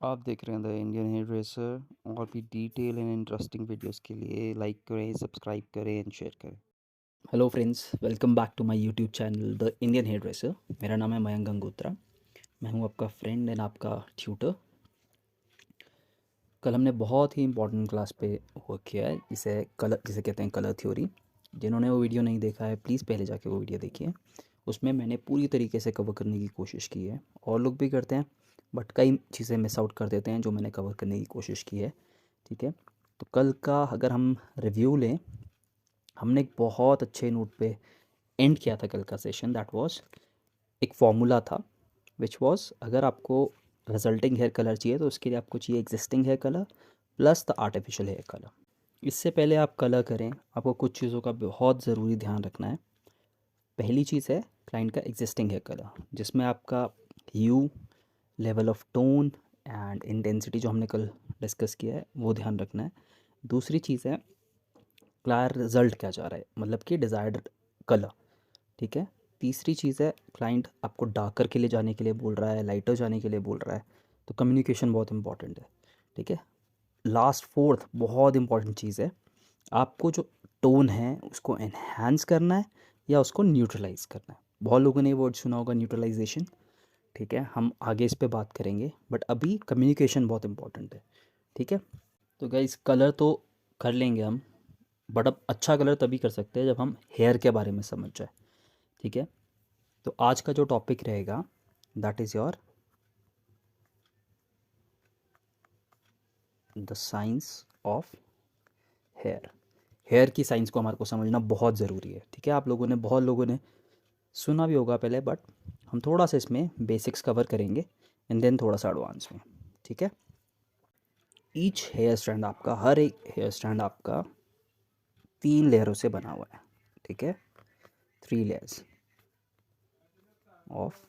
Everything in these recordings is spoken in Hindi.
आप देख रहे हैं द इंडियन हेयर ड्रेसर। और भी डिटेल एंड इंटरेस्टिंग वीडियोस के लिए लाइक करें, सब्सक्राइब करें एंड शेयर करें। Hello friends, welcome back to my YouTube channel the Indian hairdresser. मेरा नाम है मयंक गंगोत्रा। मैं हूं आपका फ्रेंड एंड आपका ट्यूटर। कल हमने बहुत ही इंपॉर्टेंट क्लास पे वर्क किया है, जिसे कहते हैं कलर थ्योरी। जिन्होंने वो वीडियो नहीं देखा है, प्लीज़ पहले जाके वो वीडियो देखिए। उसमें मैंने पूरी तरीके से कवर करने की कोशिश की है। और लोग भी करते हैं, बट कई चीज़ें मिस आउट कर देते हैं जो मैंने कवर करने की कोशिश की है। ठीक है, तो कल का अगर हम रिव्यू लें, हमने एक बहुत अच्छे नोट पे एंड किया था कल का सेशन। दैट वाज एक फॉर्मूला था विच वाज, अगर आपको रिजल्टिंग हेयर कलर चाहिए तो उसके लिए आपको चाहिए existing hair colour plus the artificial hair colour. इससे पहले आप कलर करें, आपको कुछ चीज़ों का बहुत ज़रूरी ध्यान रखना है। पहली चीज़ है क्लाइंट का एग्जिस्टिंग हेयर कलर, जिसमें आपका hue, level of tone and intensity जो हमने कल डिस्कस किया है वो ध्यान रखना है। दूसरी चीज़ है क्लायर रिजल्ट क्या चाह रहा है, मतलब कि डिज़ायर्ड कलर। ठीक है। तीसरी चीज़ है क्लाइंट आपको डार्कर के लिए जाने के लिए बोल रहा है, लाइटर जाने के लिए बोल रहा है, तो कम्युनिकेशन बहुत इंपॉर्टेंट है। ठीक है। लास्ट फोर्थ बहुत इंपॉर्टेंट चीज़ है, आपको जो टोन है उसको एनहांस करना है या उसको न्यूट्रलाइज करना है। बहुत लोगों ने ये वर्ड सुना होगा, न्यूट्रलाइजेशन। ठीक है, हम आगे इस पे बात करेंगे, बट अभी कम्युनिकेशन बहुत इंपॉर्टेंट है। ठीक है। तो गाइस, कलर तो कर लेंगे हम, बट अब अच्छा कलर तभी कर सकते हैं जब हम हेयर के बारे में समझ जाए। ठीक है। तो आज का जो टॉपिक रहेगा that is your the science of hair. Hair की साइंस को हमारे को समझना बहुत ज़रूरी है। ठीक है। आप लोगों ने, बहुत लोगों ने सुना भी होगा पहले, बट हम थोड़ा सा इसमें बेसिक्स कवर करेंगे एंड देन थोड़ा सा एडवांस में। ठीक है। ईच हेयर स्ट्रैंड आपका, हर एक हेयर स्ट्रैंड आपका 3 लेयरों से बना हुआ है। ठीक है। 3 लेयर्स ऑफ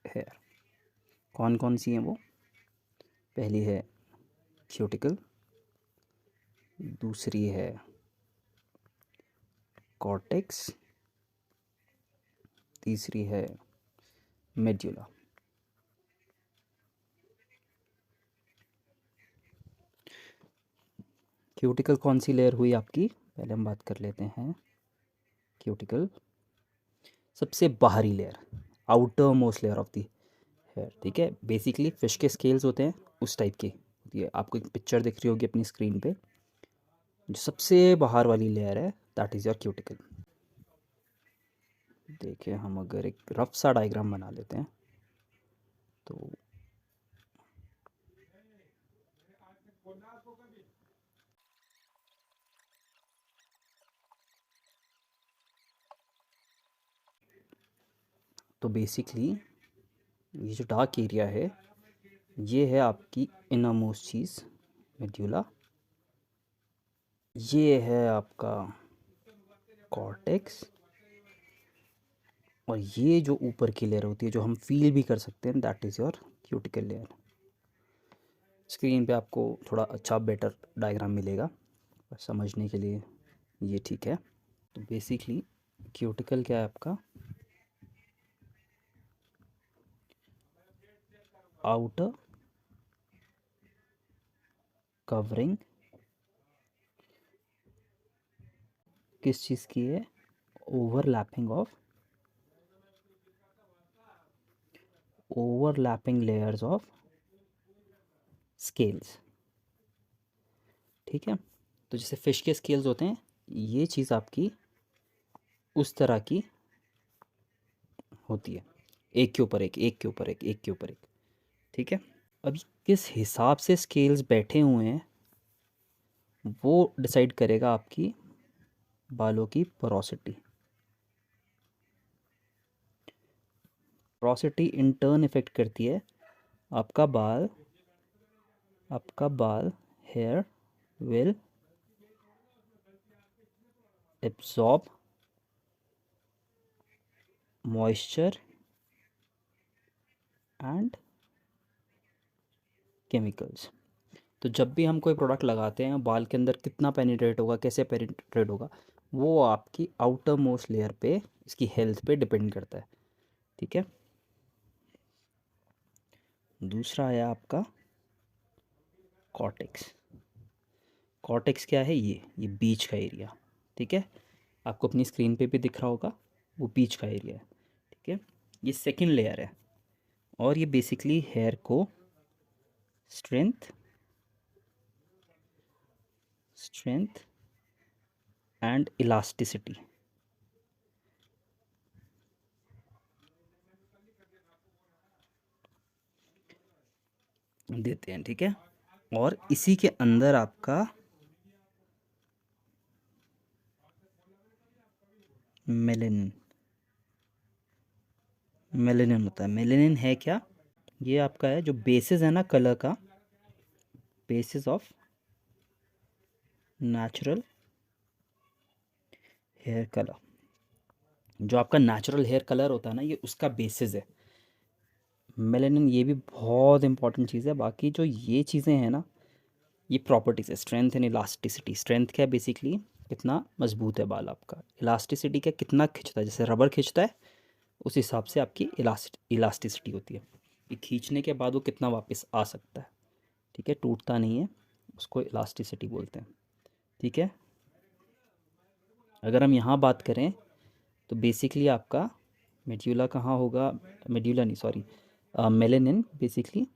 हेयर। कौन कौन सी हैं वो? पहली है क्यूटिकल, दूसरी है कॉर्टेक्स, तीसरी है मेड्यूला। क्यूटिकल कौन सी लेयर हुई आपकी? पहले हम बात कर लेते हैं। क्यूटिकल सबसे बाहरी layer, outermost layer of the hair. ठीक है। बेसिकली फिश के स्केल्स होते हैं उस टाइप की होती है। आपको एक पिक्चर दिख रही होगी अपनी स्क्रीन पे, जो सबसे बाहर वाली लेयर है दैट इज़ योर क्यूटिकल। देखिए, हम अगर एक रफ सा डायग्राम बना लेते हैं तो बेसिकली ये जो डार्क एरिया है ये है आपकी इनर मोस्ट चीज़, मेड्यूला। ये है आपका कॉर्टेक्स, और ये जो ऊपर की लेयर होती है जो हम फील भी कर सकते हैं that is your cuticle layer. Screen पे आपको थोड़ा अच्छा बेटर डायग्राम मिलेगा, पर समझने के लिए ये ठीक है। तो बेसिकली क्यूटिकल क्या है आपका? आउटर कवरिंग किस चीज़ की है? Overlapping layers of scales. ठीक है। तो जैसे फिश के स्केल्स होते हैं, ये चीज़ आपकी उस तरह की होती है, एक के ऊपर एक, एक के ऊपर एक, एक के ऊपर एक। ठीक है। अभी किस हिसाब से स्केल्स बैठे हुए हैं वो डिसाइड करेगा आपकी बालों की porosity. Porosity in turn effect करती है आपका बाल, hair will absorb moisture and chemicals. तो जब भी हम कोई प्रोडक्ट लगाते हैं, बाल के अंदर कितना पेनिट्रेट होगा, कैसे पेनिट्रेट होगा, वो आपकी आउटर मोस्ट लेयर पे, इसकी हेल्थ पे डिपेंड करता है। ठीक है। दूसरा आया आपका कॉर्टेक्स। कॉर्टेक्स क्या है? ये बीच का एरिया, ठीक है, आपको अपनी स्क्रीन पे भी दिख रहा होगा, वो बीच का एरिया है, ठीक है। ये सेकंड लेयर है और ये बेसिकली हेयर को स्ट्रेंथ एंड इलास्टिसिटी देते हैं, ठीक है। और इसी के अंदर आपका मेलेनिन होता है। मेलेनिन है क्या? ये आपका है जो बेसिस है ना कलर का, basis of natural hair colour. जो आपका नेचुरल हेयर कलर होता है ना, ये उसका बेसिस है मेलेनिन। ये भी बहुत इंपॉर्टेंट चीज़ है। बाकी जो ये चीज़ें हैं ना, ये प्रॉपर्टीज़ है, स्ट्रेंथ एंड इलास्टिसिटी। स्ट्रेंथ क्या है? बेसिकली कितना मजबूत है बाल आपका। इलास्टिसिटी क्या? कितना खिंचता है, जैसे रबर खिंचता है उस हिसाब से आपकी इलास्टिसिटी होती है कि खींचने के बाद वो कितना वापस आ सकता है, ठीक है, टूटता नहीं है, उसको इलास्टिसिटी बोलते हैं, ठीक है। अगर हम यहाँ बात करें तो बेसिकली आपका मेड्यूला कहाँ होगा? मेड्यूला नहीं, सॉरी, मेलेनिन बेसिकली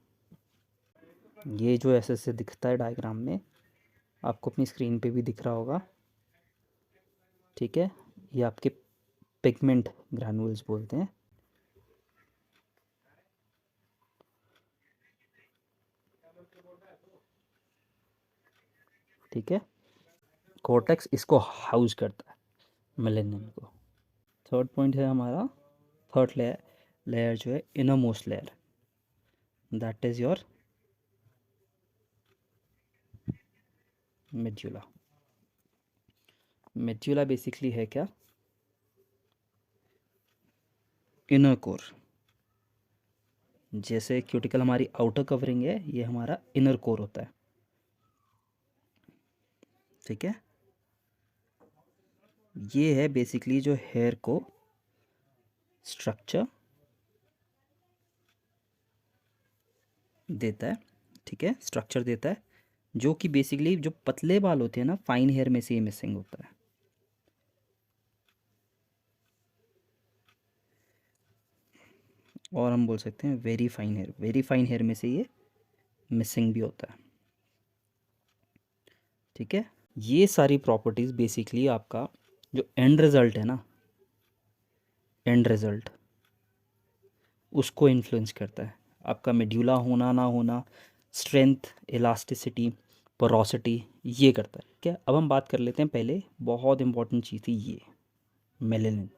ये जो ऐसे ऐसे दिखता है डायग्राम में, आपको अपनी स्क्रीन पे भी दिख रहा होगा, ठीक है। ये आपके पिगमेंट ग्रैन्युल्स बोलते हैं, ठीक है। कॉर्टेक्स इसको हाउस करता है, मेलेनिन को। थर्ड पॉइंट है हमारा, थर्ड लेयर जो है inner most layer, that is your medulla. Medulla basically है क्या? Inner core. जैसे क्यूटिकल हमारी आउटर कवरिंग है, ये हमारा इनर कोर होता है, ठीक है। ये है बेसिकली जो हेयर को स्ट्रक्चर देता है, ठीक है, स्ट्रक्चर देता है, जो कि बेसिकली जो पतले बाल होते हैं ना, फाइन हेयर में से ये मिसिंग होता है। और हम बोल सकते हैं वेरी फाइन हेयर में से ये मिसिंग भी होता है, ठीक है। ये सारी प्रॉपर्टीज़ बेसिकली आपका जो एंड रिज़ल्ट है ना, एंड रिज़ल्ट उसको इन्फ्लुएंस करता है। आपका मेड्यूला होना ना होना, स्ट्रेंथ, इलास्टिसिटी, पोरोसिटी, ये करता है, ठीक है। अब हम बात कर लेते हैं पहले, बहुत इंपॉर्टेंट चीज़ थी ये मेलेनिन,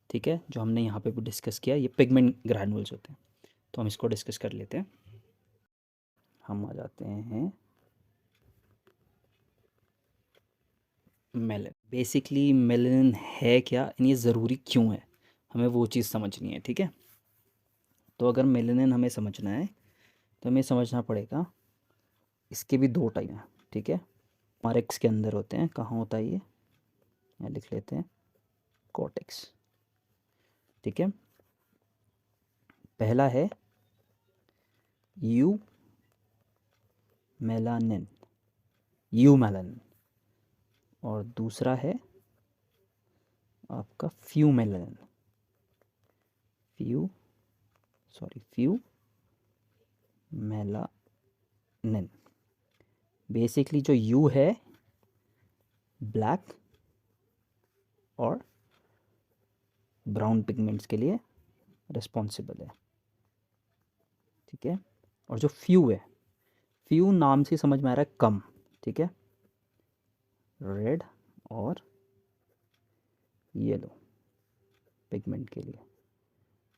ठीक है, जो हमने यहाँ पे भी डिस्कस किया। ये पिगमेंट ग्रैनुल्स होते हैं, तो हम इसको डिस्कस कर लेते हैं। हम आ जाते हैं मेलेनिन। बेसिकली मेलेनिन है क्या, ये ज़रूरी क्यों है, हमें वो चीज़ समझनी है, ठीक है। तो अगर मेलेनिन हमें समझना है तो हमें समझना पड़ेगा इसके भी दो टाइप हैं, ठीक है। मारेक्स के अंदर होते हैं, कहाँ होता है ये, यहाँ लिख लेते हैं, कॉर्टेक्स, ठीक है। पहला है यू मेलानिन, और दूसरा है आपका फ्यू मेलानिन। बेसिकली जो यू है ब्लैक और ब्राउन पिगमेंट्स के लिए रिस्पॉन्सिबल है, ठीक है। और जो फ्यू नाम से समझ में आ रहा है कम, ठीक है, रेड और येलो पिगमेंट के लिए।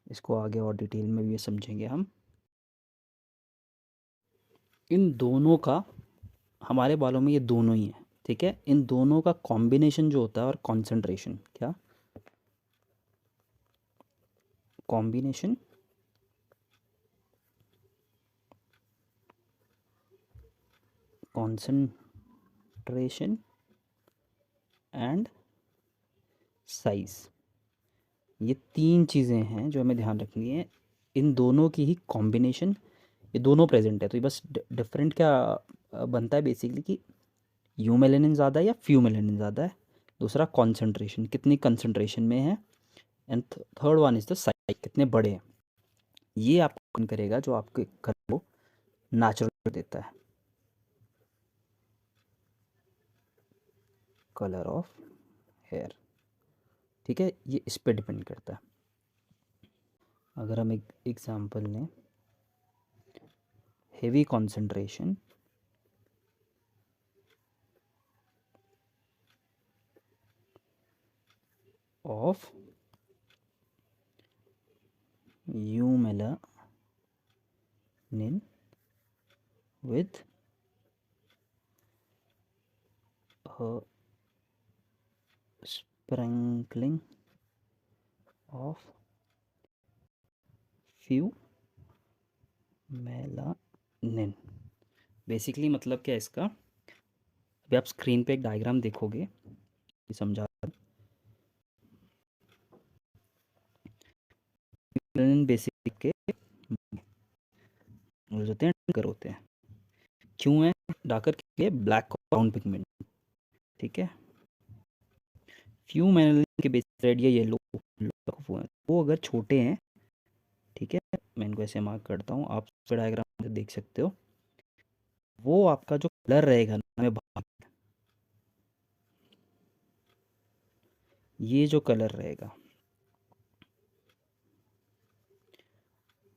इसको आगे और डिटेल में भी समझेंगे हम। इन दोनों का हमारे बालों में ये दोनों ही है, ठीक है। इन दोनों का कॉम्बिनेशन जो होता है और कॉन्सेंट्रेशन, क्या कॉम्बिनेशन, कॉन्सेंट्रेशन एंड साइज़, ये तीन चीज़ें हैं जो हमें ध्यान रखनी है। इन दोनों की ही कॉम्बिनेशन ये दोनों प्रेजेंट है। तो ये बस डिफरेंट क्या बनता है बेसिकली कि यू मेलेनिन ज़्यादा है या फ्यू मेलेनिन ज़्यादा है। दूसरा कॉन्सेंट्रेशन, कितनी कंसंट्रेशन में है। And third one is the size, कितने बड़े हैं। ये आपको डिपेंड करेगा जो आपके कलर को नेचुरल देता है, कलर ऑफ हेयर। ठीक है, ये इस पे डिपेंड करता है। अगर हम एक एग्जांपल लें, heavy concentration of euMelanin with a sprinkling of few melanin। Basically मतलब क्या है इसका, अभी आप स्क्रीन पे एक डायग्राम देखोगे, ये समझा। मेलानिन बेसिक के होते हैं, डार्कर होते हैं। क्यों है डार्कर के लिए? Black brown pigment. ठीक है, फ्यू मेलानिन के बेसिक रेड या येलो वो अगर छोटे हैं, ठीक है, मैं इनको ऐसे मार्क करता हूँ, आप डायग्राम में देख सकते हो, वो आपका जो कलर रहेगा ना, ये जो कलर रहेगा,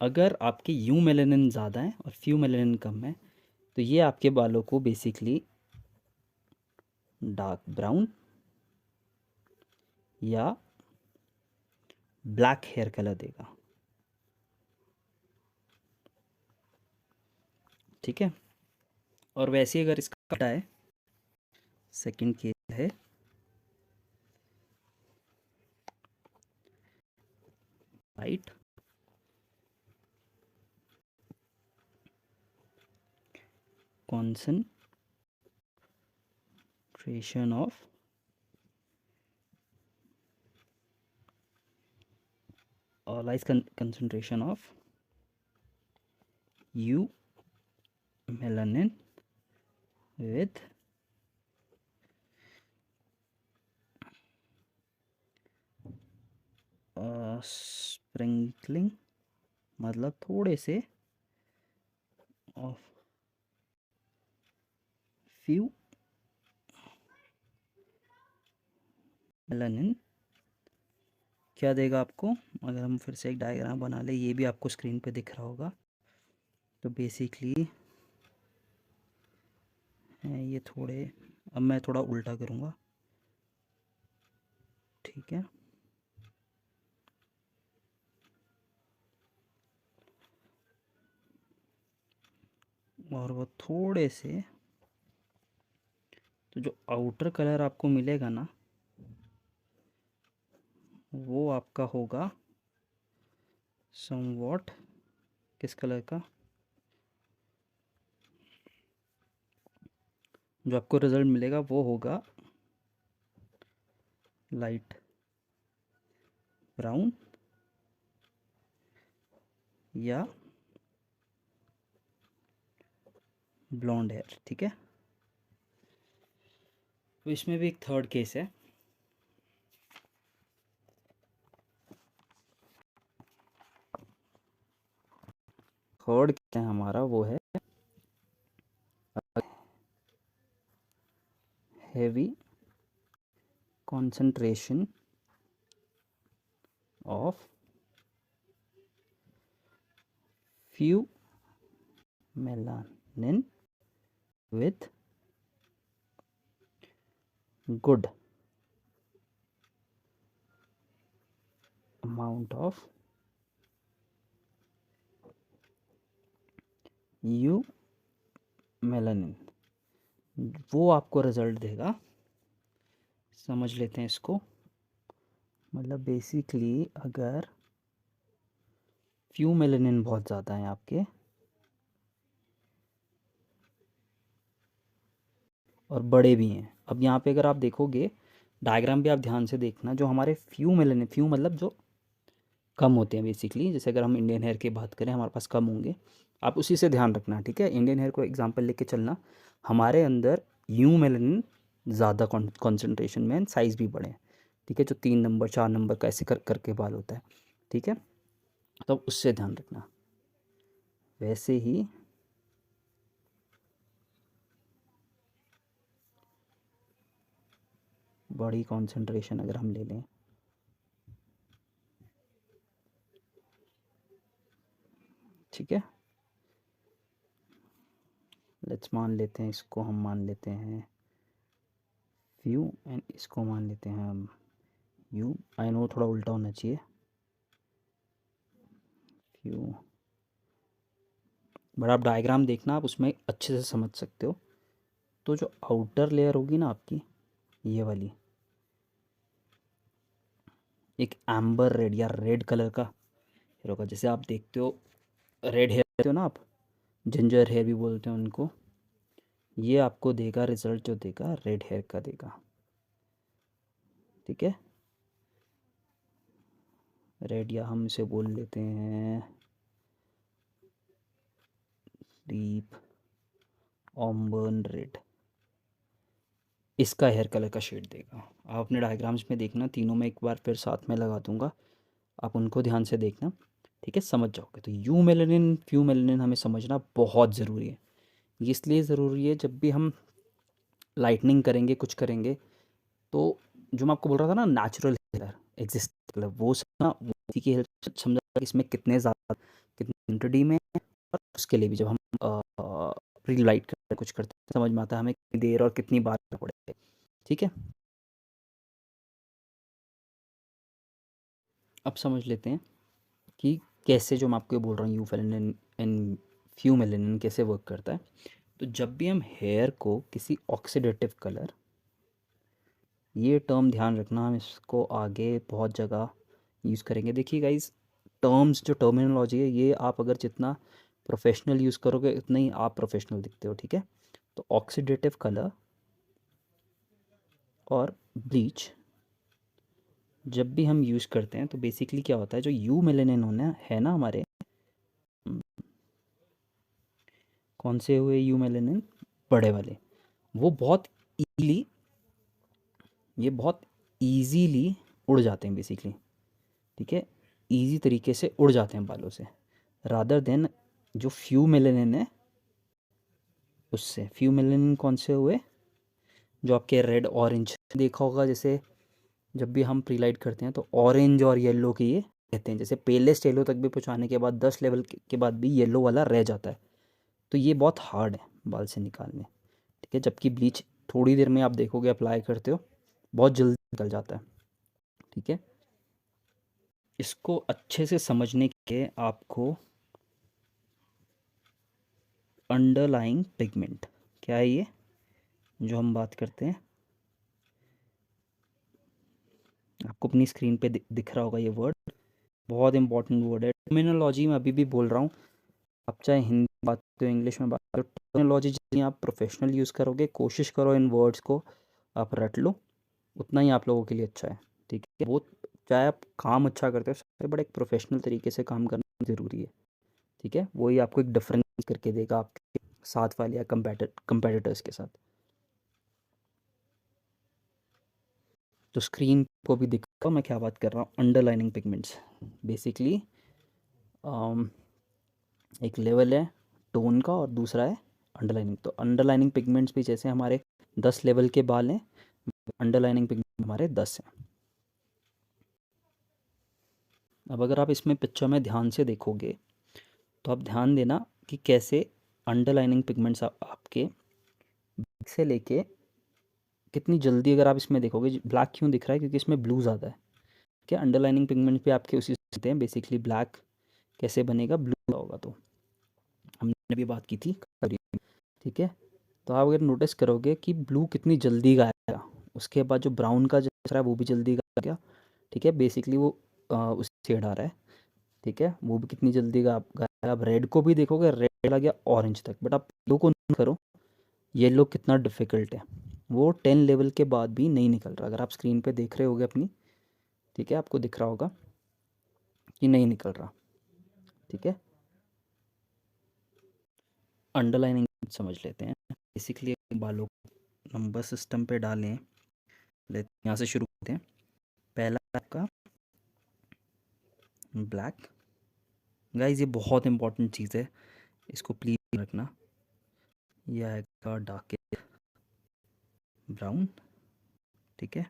अगर आपके यू मेलानिन ज़्यादा है और फ्यू मेलानिन कम है, तो ये आपके बालों को बेसिकली डार्क ब्राउन या ब्लैक हेयर कलर देगा। ठीक है, और वैसे अगर इसका कटा है, सेकंड केस है right concentration of U melanin with sprinkling, मतलब थोड़े से of few melanin क्या देगा आपको। अगर हम फिर से एक डायग्राम बना ले, ये भी आपको स्क्रीन पे दिख रहा होगा। तो बेसिकली ये थोड़े, अब मैं थोड़ा उल्टा करूँगा, ठीक है, और वो थोड़े से, तो जो आउटर कलर आपको मिलेगा ना, वो आपका होगा समवॉट किस कलर का, जो आपको रिजल्ट मिलेगा वो होगा लाइट ब्राउन या ब्लॉन्ड हेयर। ठीक है, तो इसमें भी एक थर्ड केस है। थर्ड क्या है हमारा, वो है heavy concentration of few melanin with good amount of U melanin, वो आपको रिजल्ट देगा। समझ लेते हैं इसको, मतलब बेसिकली अगर फ्यू मेलानिन बहुत ज़्यादा है आपके और बड़े भी हैं। अब यहाँ पे अगर आप देखोगे डायग्राम भी, आप ध्यान से देखना, जो हमारे फ्यू मेलानिन, फ्यू मतलब जो कम होते हैं बेसिकली। जैसे अगर हम इंडियन हेयर की बात करें, हमारे पास कम होंगे, आप उसी से ध्यान रखना, ठीक है। इंडियन हेयर को एग्जांपल लेके चलना। हमारे अंदर यू मेलानिन ज़्यादा कॉन्सेंट्रेशन में, साइज़ भी बड़े हैं, ठीक है, जो 3 नंबर 4 नंबर का ऐसे करके बाल होता है, ठीक है। तो उससे ध्यान रखना। वैसे ही बॉडी कॉन्सेंट्रेशन अगर हम ले लें, ठीक है, लेट्स मान लेते हैं इसको, हम मान लेते हैं फ्यू एंड इसको मान लेते हैं हम यू। आई नो थोड़ा उल्टा होना चाहिए, फ्यू, बट आप डायग्राम देखना, आप उसमें अच्छे से समझ सकते हो। तो जो आउटर लेयर होगी ना आपकी, ये वाली, एक एम्बर रेड या रेड कलर का हेयर होगा। जैसे आप देखते हो रेड हेयर देखते हो ना आप, जिंजर हेयर भी बोलते हैं उनको, ये आपको देगा रिजल्ट, जो देगा रेड हेयर का देगा, ठीक है। रेड, या हम इसे बोल लेते हैं डीप ऑम्बर्न रेड, इसका हेयर कलर का शेड देगा। आप अपने डायग्राम्स में देखना, तीनों में एक बार फिर साथ में लगा दूंगा, आप उनको ध्यान से देखना, ठीक है, समझ जाओगे। तो यू मेलानिन फ्यू मेलानिन हमें समझना बहुत ज़रूरी है। ये इसलिए ज़रूरी है, जब भी हम लाइटनिंग करेंगे, कुछ करेंगे, तो जो मैं आपको बोल रहा था ना, नेचुरल कलर, एग्जिस्ट कलर, वो सब ना, वो उसी की हेल्प से समझा कि इसमें कितने ज़्यादा, कितनी क्वान्टिटी में है। और उसके लिए भी जब हम प्री लाइट करते कुछ करते हैं, समझ में आता है हमें कितनी देर और कितनी बार पड़े, ठीक है। अब समझ लेते हैं कि कैसे, जो मैं आपको बोल रहा हूँ, you melanin and few melanin कैसे वर्क करता है। तो जब भी हम हेयर को किसी ऑक्सीडेटिव कलर, ये टर्म ध्यान रखना, हम इसको आगे बहुत जगह यूज़ करेंगे। देखिए गाइस, टर्म्स, जो टर्मिनोलॉजी है, ये आप अगर जितना प्रोफेशनल यूज़ करोगे उतना ही आप प्रोफेशनल दिखते हो, ठीक है। तो ऑक्सीडेटिव कलर और ब्लीच जब भी हम यूज़ करते हैं, तो बेसिकली क्या होता है, जो यू मेलानिन होना है ना हमारे, कौन से हुए यू मेलानिन, बड़े वाले, वो बहुत ईजीली, ये बहुत ईजीली उड़ जाते हैं बेसिकली, ठीक है, ईजी तरीके से उड़ जाते हैं बालों से, रादर देन जो फ्यू मेलानिन है उससे। फ्यू मेलानिन कौन से हुए, जो आपके रेड ऑरेंज देखा होगा, जैसे जब भी हम प्री लाइट करते हैं तो ऑरेंज और येलो के ये कहते हैं, जैसे पेलेस्ट येलो तक भी पहुँचाने के बाद 10 लेवल के बाद भी येलो वाला रह जाता है, तो ये बहुत हार्ड है बाल से निकालने, ठीक है। जबकि ब्लीच थोड़ी देर में आप देखोगे अप्लाई करते हो, बहुत जल्दी निकल जाता है, ठीक है। इसको अच्छे से समझने के आपको अंडरलाइंग पिगमेंट, क्या है ये जो हम बात करते हैं, आपको अपनी स्क्रीन पे दिख रहा होगा ये वर्ड, बहुत इंपॉर्टेंट वर्ड है। टर्मिनोलॉजी में अभी भी बोल रहा हूँ, आप चाहे हिंदी बात करो इंग्लिश में बात करो, टर्मिनोलॉजी जितनी आप प्रोफेशनल यूज़ करोगे, कोशिश करो इन वर्ड्स को आप रट लो, उतना ही आप लोगों के लिए अच्छा है, ठीक है। वो चाहे आप काम अच्छा करते हो, सबसे बड़ा एक प्रोफेशनल तरीके से काम करना ज़रूरी है, ठीक है। वही आपको एक डिफरेंस करके देगा आपके साथ वाले या कंपेटिटर्स के साथ। तो स्क्रीन को भी दिख रहा मैं क्या बात कर रहा हूँ, अंडरलाइनिंग पिगमेंट्स बेसिकली एक लेवल है टोन का और दूसरा है अंडरलाइनिंग। तो अंडरलाइनिंग पिगमेंट्स भी जैसे हमारे 10 लेवल के बाल हैं, अंडरलाइनिंग पिगमेंट हमारे 10 हैं। अब अगर आप इसमें पिक्चर में ध्यान से देखोगे, तो आप ध्यान देना कि कैसे अंडरलाइनिंग पिगमेंट्स आपके बैक से लेके कितनी जल्दी, अगर आप इसमें देखोगे, ब्लैक क्यों दिख रहा है, क्योंकि इसमें ब्लू ज़्यादा है, क्या अंडरलाइनिंग पिगमेंट भी आपके उसी से होते हैं बेसिकली। ब्लैक कैसे बनेगा, ब्लू होगा, तो हमने भी बात की थी, ठीक है। तो आप अगर नोटिस करोगे कि ब्लू कितनी जल्दी गायब, उसके बाद जो ब्राउन का जैसा है वो भी जल्दी गायब गया, ठीक है, बेसिकली वो उस शेड आ रहा है, ठीक है, वो भी कितनी जल्दी गायब। आप रेड को भी देखोगे, रेड आ गया ऑरेंज तक, बट आप येलो को नोट करो, येलो कितना डिफ़िकल्ट है, वो 10 लेवल के बाद भी नहीं निकल रहा। अगर आप स्क्रीन पे देख रहे होगे अपनी, ठीक है, आपको दिख रहा होगा कि नहीं निकल रहा। ठीक है, अंडरलाइनिंग समझ लेते हैं। बेसिकली बालों को नंबर सिस्टम पे डालें, यहाँ से शुरू करते हैं। पहला आपका ब्लैक। गाइज ये बहुत इंपॉर्टेंट चीज़ है, इसको प्लीज़ रखना। ये आएगा डार्क ब्राउन। ठीक है,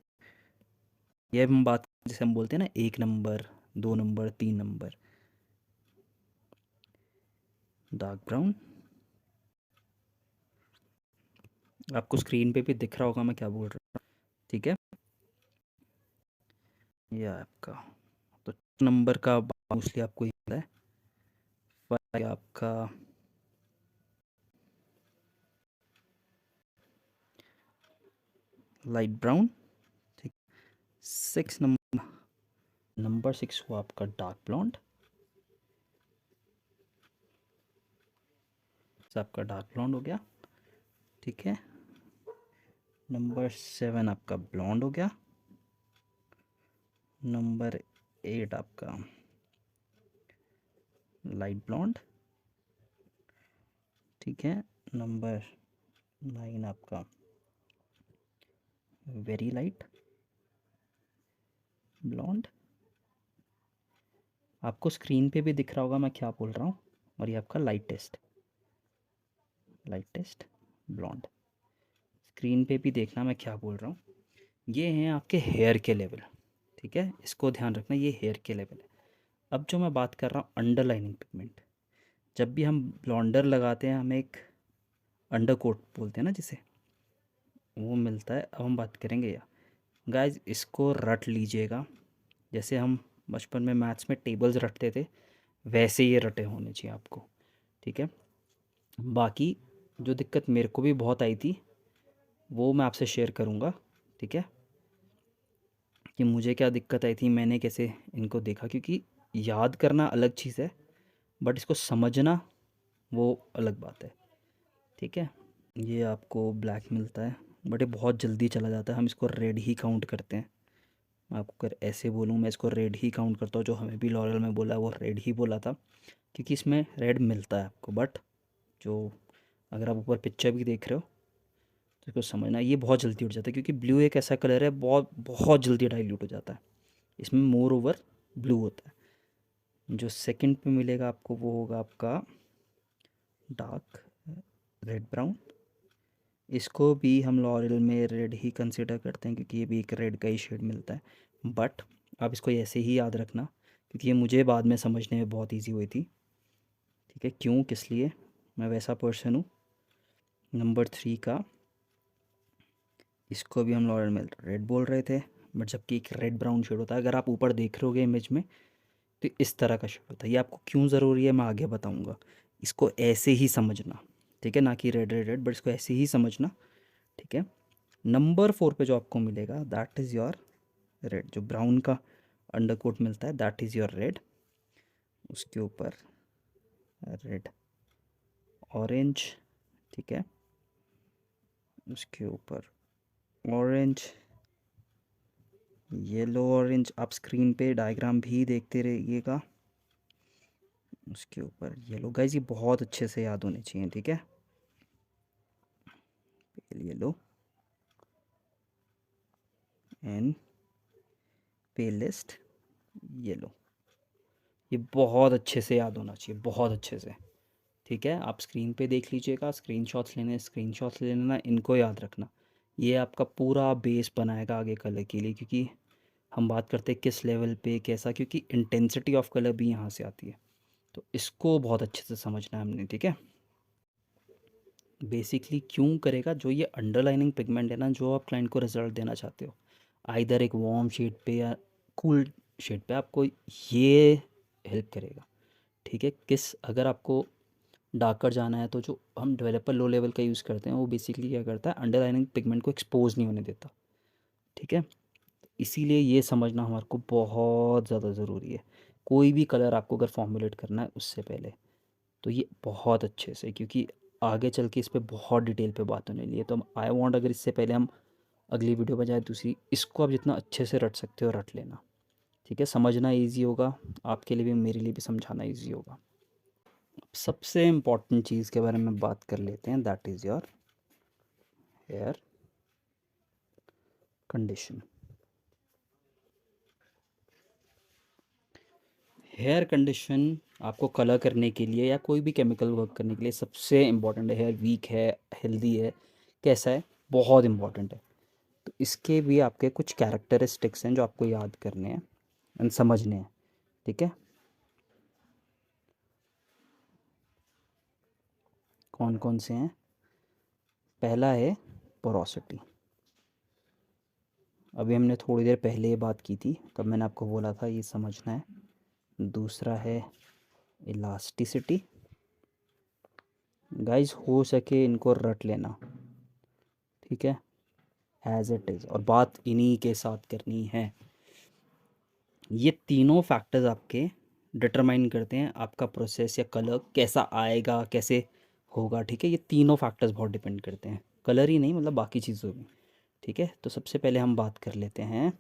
ये हम बात जैसे हम बोलते हैं ना 1 number 2 number 3 number, dark brown. आपको स्क्रीन पे भी दिख रहा होगा मैं क्या बोल रहा हूँ। ठीक है, ये आपका तो नंबर का मोस्टली आपको याद है। आपका लाइट ब्राउन। ठीक, 6 नंबर 6 हुआ आपका डार्क ब्लॉन्ड। आपका डार्क ब्लॉन्ड हो गया। ठीक है, नंबर 7 आपका ब्लॉन्ड हो गया। नंबर 8 आपका लाइट ब्लॉन्ड। ठीक है, नंबर 9 आपका वेरी लाइट ब्लॉन्ड। आपको स्क्रीन पे भी दिख रहा होगा मैं क्या बोल रहा हूँ। और ये आपका लाइटेस्ट ब्लॉन्ड। स्क्रीन पे भी देखना मैं क्या बोल रहा हूँ। ये हैं आपके हेयर के लेवल। ठीक है, इसको ध्यान रखना, ये हेयर के लेवल है। अब जो मैं बात कर रहा हूँ अंडरलाइनिंग पिगमेंट, जब भी हम ब्लॉन्डर लगाते हैं हमें एक अंडर कोट बोलते हैं ना जिसे, वो मिलता है। अब हम बात करेंगे या गाइज इसको रट लीजिएगा, जैसे हम बचपन में मैथ्स में टेबल्स रटते थे वैसे ये रटे होने चाहिए आपको। ठीक है, बाकी जो दिक्कत मेरे को भी बहुत आई थी वो मैं आपसे शेयर करूँगा। ठीक है, कि मुझे क्या दिक्कत आई थी, मैंने कैसे इनको देखा, क्योंकि याद करना अलग चीज़ है बट इसको समझना वो अलग बात है। ठीक है, ये आपको ब्लैक मिलता है बट ये बहुत जल्दी चला जाता है, हम इसको रेड ही काउंट करते हैं। मैं आपको अगर ऐसे बोलूँ मैं इसको रेड ही काउंट करता हूँ, जो हमें भी लॉरियल में बोला वो रेड ही बोला था क्योंकि इसमें रेड मिलता है आपको। बट जो अगर आप ऊपर पिक्चर भी देख रहे हो तो इसको समझना ये बहुत जल्दी उठ जाता है, क्योंकि ब्लू एक ऐसा कलर है बहुत बहुत जल्दी डाइल्यूट हो जाता है, इसमें मोर ओवर ब्लू होता है। जो सेकंड पे मिलेगा आपको वो होगा आपका डार्क रेड ब्राउन। इसको भी हम लॉरियल में रेड ही कंसिडर करते हैं क्योंकि ये भी एक रेड का ही शेड मिलता है। बट आप इसको ऐसे ही याद रखना क्योंकि ये मुझे बाद में समझने में बहुत इजी हुई थी। ठीक है, क्यों किस लिए, मैं वैसा पर्सन हूँ। नंबर 3 का इसको भी हम लॉरियल में रेड बोल रहे थे बट जबकि एक रेड ब्राउन शेड होता है। अगर आप ऊपर देख रहे होगे इमेज में तो इस तरह का शेड होता है। ये आपको क्यों ज़रूरी है मैं आगे बताऊँगा, इसको ऐसे ही समझना। ठीक है, ना कि रेड रेड रेड बट इसको ऐसे ही समझना। ठीक है, नंबर 4 पे जो आपको मिलेगा दैट इज़ योर रेड, जो ब्राउन का अंडरकोट मिलता है दैट इज़ योर रेड। उसके ऊपर रेड ऑरेंज। ठीक है, उसके ऊपर ऑरेंज येलो ऑरेंज। आप स्क्रीन पे डायग्राम भी देखते रहिएगा। उसके ऊपर येलो। गाइस ये बहुत अच्छे से याद होने चाहिए। ठीक है, पेल येलो एंड पेलेस्ट येलो, ये बहुत अच्छे से याद होना चाहिए, बहुत अच्छे से। ठीक है, आप स्क्रीन पे देख लीजिएगा, स्क्रीनशॉट्स लेने स्क्रीनशॉट्स ले लेना, इनको याद रखना। ये आपका पूरा बेस बनाएगा आगे कलर के लिए, क्योंकि हम बात करते हैं किस लेवल पे कैसा, क्योंकि इंटेंसिटी ऑफ कलर भी यहाँ से आती है। तो इसको बहुत अच्छे से समझना है हमने। ठीक है, बेसिकली क्यों करेगा, जो ये अंडरलाइनिंग पिगमेंट है ना, जो आप क्लाइंट को रिजल्ट देना चाहते हो आइदर एक वार्म शेड पे या कूल शेड पे, आपको ये हेल्प करेगा। ठीक है, किस अगर आपको डार्कर जाना है तो जो हम डेवलपर लो लेवल का यूज़ करते हैं वो बेसिकली क्या करता है, अंडरलाइनिंग पिगमेंट को एक्सपोज नहीं होने देता। ठीक है, इसीलिए ये समझना हमारे को बहुत ज़्यादा ज़रूरी है। कोई भी कलर आपको अगर फॉर्मुलेट करना है उससे पहले तो ये बहुत अच्छे से, क्योंकि आगे चल के इस पर बहुत डिटेल पे बात होने लिए, तो हम आई वांट अगर इससे पहले हम अगली वीडियो पर जाए दूसरी, इसको आप जितना अच्छे से रट सकते हो रट लेना। ठीक है, समझना इजी होगा आपके लिए भी, मेरे लिए भी समझाना इजी होगा। सबसे इम्पॉर्टेंट चीज़ के बारे में बात कर लेते हैं, that is your hair condition. Hair condition आपको कलर करने के लिए या कोई भी केमिकल वर्क करने के लिए सबसे इम्पॉर्टेंट है। हेयर वीक है, हेल्दी है, कैसा है, बहुत इम्पॉर्टेंट है। तो इसके भी आपके कुछ कैरेक्टरिस्टिक्स हैं जो आपको याद करने हैं एंड समझने हैं। ठीक है, कौन कौन से हैं? पहला है पोरोसिटी। अभी हमने थोड़ी देर पहले ये बात की थी, तब मैंने आपको बोला था ये समझना है। दूसरा है इलास्टिसिटी। गाइस हो सके इनको रट लेना, ठीक है, एज इट इज़, और बात इन्हीं के साथ करनी है। ये तीनों फैक्टर्स आपके डिटरमाइन करते हैं आपका प्रोसेस या कलर कैसा आएगा, कैसे होगा। ठीक है, ये तीनों फैक्टर्स बहुत डिपेंड करते हैं, कलर ही नहीं, मतलब बाकी चीज़ों भी। ठीक है, तो सबसे पहले हम बात कर लेते हैं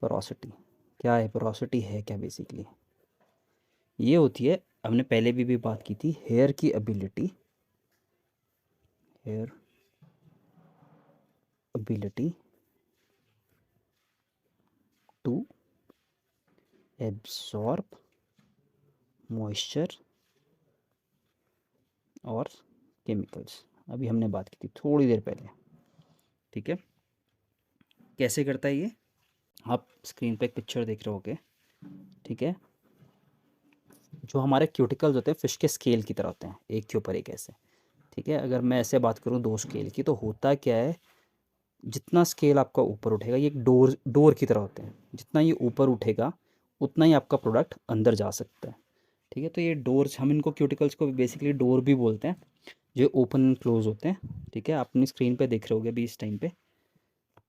पोरोसिटी। क्या है पोरोसिटी? है क्या बेसिकली? ये होती है, हमने पहले भी बात की थी, हेयर की ability, hair ability to absorb moisture और केमिकल्स। अभी हमने बात की थी थोड़ी देर पहले। ठीक है, कैसे करता है ये? आप स्क्रीन पे एक पिक्चर देख रहे होगे, ठीक है। जो हमारे क्यूटिकल्स होते हैं फिश के स्केल की तरह होते हैं, एक के ऊपर एक ऐसे। ठीक है, अगर मैं ऐसे बात करूँ दो स्केल की, तो होता क्या है, जितना स्केल आपका ऊपर उठेगा, ये एक डोर डोर की तरह होते हैं, जितना ये ऊपर उठेगा उतना ही आपका प्रोडक्ट अंदर जा सकता है। ठीक है, तो ये डोर्स, हम इनको क्यूटिकल्स को बेसिकली डोर भी बोलते हैं, जो ओपन एंड क्लोज होते हैं। ठीक है, आप अपनी स्क्रीन पे देख रहे होगे अभी इस टाइम पे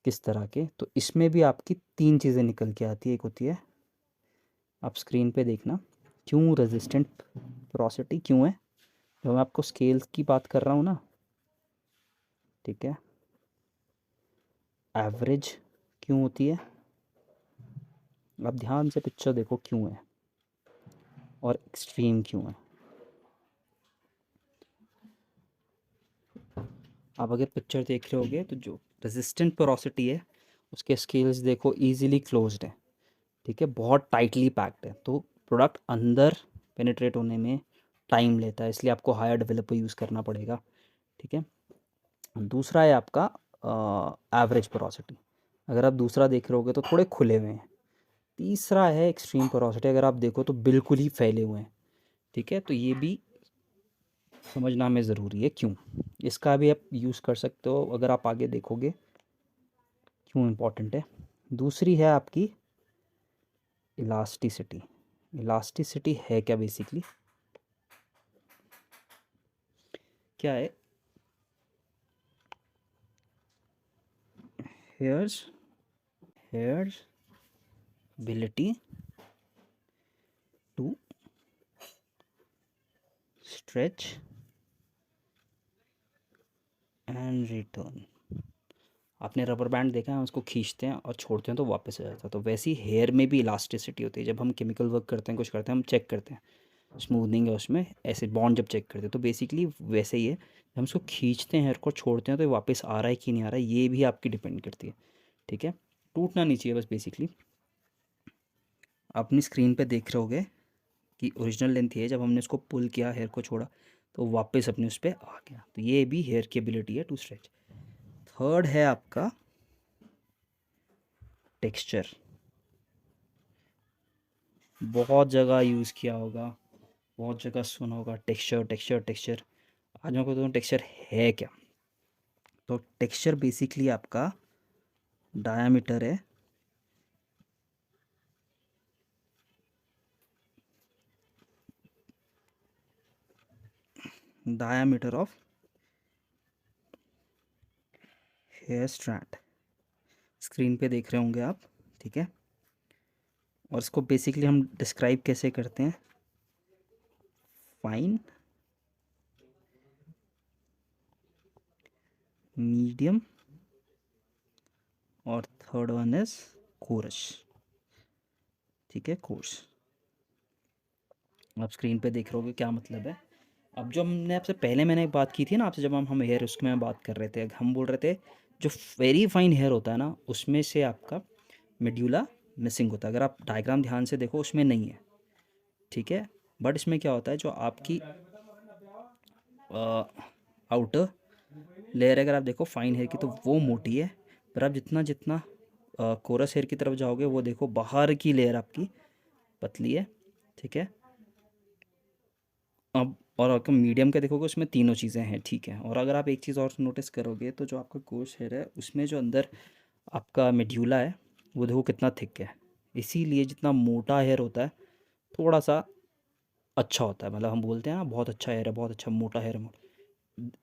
किस तरह के। तो इसमें भी आपकी तीन चीज़ें निकल के आती है। एक होती है, आप स्क्रीन पे देखना, क्यों रेजिस्टेंट पोरोसिटी क्यों है, जब मैं आपको स्केल्स की बात कर रहा हूँ ना, ठीक है। एवरेज क्यों होती है, आप ध्यान से पिक्चर देखो क्यों है, और एक्सट्रीम क्यों है। आप अगर पिक्चर देख रहे होगे तो जो रेजिस्टेंट पोरोसिटी है उसके स्केल्स देखो ईजिली क्लोज्ड है। ठीक है, बहुत टाइटली पैक्ड है, तो प्रोडक्ट अंदर पेनिट्रेट होने में टाइम लेता है, इसलिए आपको हायर डेवलपर यूज़ करना पड़ेगा। ठीक है, दूसरा है आपका एवरेज पोरोसिटी, अगर आप दूसरा देख रहे होगे तो थोड़े खुले हुए हैं। तीसरा है एक्सट्रीम पोरोसिटी, अगर आप देखो तो बिल्कुल ही फैले हुए हैं। ठीक है, तो ये भी समझना हमें ज़रूरी है क्यों। इसका भी आप यूज़ कर सकते हो अगर आप आगे देखोगे क्यों इम्पोर्टेंट है। दूसरी है आपकी इलास्टिसिटी। इलास्टिसिटी है क्या बेसिकली? क्या है? Hair's hair's ability to stretch and return. आपने रबर बैंड देखा है, उसको खींचते हैं और छोड़ते हैं तो वापस आ जाता है, तो वैसी हेयर में भी इलास्टिसिटी होती है। जब हम केमिकल वर्क करते हैं, कुछ करते हैं, हम चेक करते हैं स्मूथनिंग है उसमें, ऐसे बॉन्ड जब चेक करते हैं, तो बेसिकली वैसे ही है, जब हम उसको खींचते हैं हेयर को, छोड़ते हैं तो ये वापस आ रहा है कि नहीं आ रहा है, ये भी आपकी डिपेंड करती है। ठीक है, टूटना नहीं चाहिए बस बेसिकली। आप अपनी स्क्रीन पे देख रहे होगे कि ओरिजिनल लेंथ ये है, जब हमने इसको पुल किया, हेयर को छोड़ा, तो वापस अपने उस पर आ गया, तो ये भी हेयर की एबिलिटी है टू स्ट्रेच। थर्ड है आपका टेक्सचर। बहुत जगह यूज़ किया होगा, बहुत जगह सुना होगा, टेक्सचर टेक्सचर टेक्सचर। आज मैं कहता हूँ टेक्सचर है क्या। तो टेक्सचर बेसिकली आपका डायामीटर है, diameter of hair strand. Screen पे देख रहे होंगे आप, ठीक है। और इसको बेसिकली हम डिस्क्राइब कैसे करते हैं, फाइन, मीडियम, और थर्ड वन इज कोरस। ठीक है, कोर्स आप स्क्रीन पे देख रहे होगे क्या मतलब है। अब जो हमने आपसे पहले मैंने एक बात की थी ना आपसे, जब हम हेयर उसके में बात कर रहे थे, हम बोल रहे थे जो वेरी फाइन हेयर होता है ना उसमें से आपका मेड्यूला मिसिंग होता है। अगर आप डायग्राम ध्यान से देखो उसमें नहीं है, ठीक है। बट इसमें क्या होता है, जो आपकी आउटर लेयर अगर आप देखो फाइन हेयर की तो वो मोटी है, पर आप जितना जितना कोरस हेयर की तरफ जाओगे वो देखो बाहर की लेयर आपकी पतली है, ठीक है। अब और अगर मीडियम का देखोगे उसमें तीनों चीज़ें हैं, ठीक है। और अगर आप एक चीज़ और नोटिस करोगे तो जो आपका कोर्स हेयर है उसमें जो अंदर आपका मेड्यूला है वो देखो कितना थिक है। इसीलिए जितना मोटा हेयर होता है थोड़ा सा अच्छा होता है, मतलब हम बोलते हैं ना बहुत अच्छा हेयर है, बहुत अच्छा मोटा हेयर है,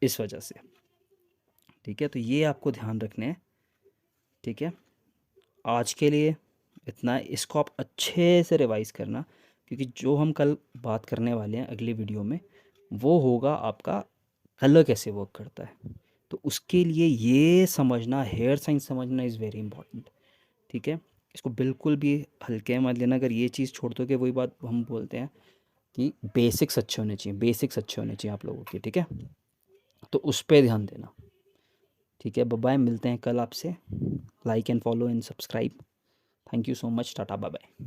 इस वजह से, ठीक है। तो ये आपको ध्यान रखने हैं, ठीक है। आज के लिए इतना है, इसको आप अच्छे से रिवाइज़ करना, क्योंकि जो हम कल बात करने वाले हैं अगले वीडियो में वो होगा आपका कलर कैसे वर्क करता है। तो उसके लिए ये समझना, हेयर साइंस समझना इज़ वेरी इंपॉर्टेंट, ठीक है। इसको बिल्कुल भी हल्के में मत लेना। अगर ये चीज़ छोड़ दो कि वही बात हम बोलते हैं कि बेसिक्स अच्छे होने चाहिए, बेसिक्स अच्छे होने चाहिए आप लोगों के, ठीक है। तो उस पर ध्यान देना, ठीक है। बाय बाय, मिलते हैं कल आपसे। Like and follow and subscribe. Thank you so much, tata bye bye.